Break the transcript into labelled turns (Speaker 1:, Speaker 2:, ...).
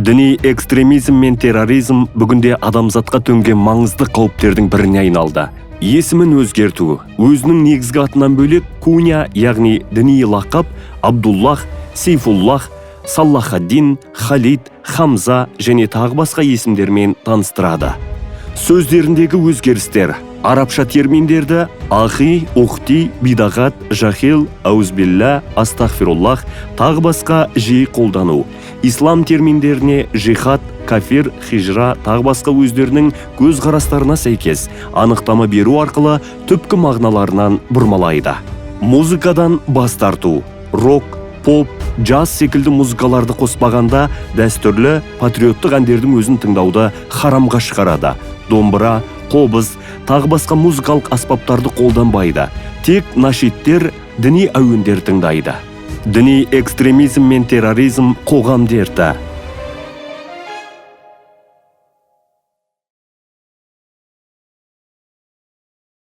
Speaker 1: Діни экстремизм мен терроризм бүгінде адамзатқа төнген маңызды қауіптердің біріне айналды. Есімін өзгерту, өзінің негізгі атынан бөлек куня, яғни діни лақап Абдуллах, Сейфуллах, Саллахаддин, Халид, Хамза және тағы басқа есімдермен таныстырады. Сөздеріндегі өзгерістер арабша терминдерді ахи, ухти, бидағат, жахил, аузбилля, астағфируллах тағы басқа жиі қолдану. Ислам терминдеріне жихад, кафир, хижра тағы басқа өздерінің көзқарастарына сәйкес анықтама беру арқылы түпкі мағыналарынан бұрмалайды. Музыкадан бас тарту, рок, поп, джаз секілді музыкаларды қоспағанда дәстүрлі патриоттық әндердің өзін тыңдауды харамға шығарады. Домбыра, қобыз, тағы басқа музыкалық аспаптарды қолданбайды. Тек нашидтер, діни әуендер тыңдайды. Діни экстремизм мен терроризм қоғам дерті.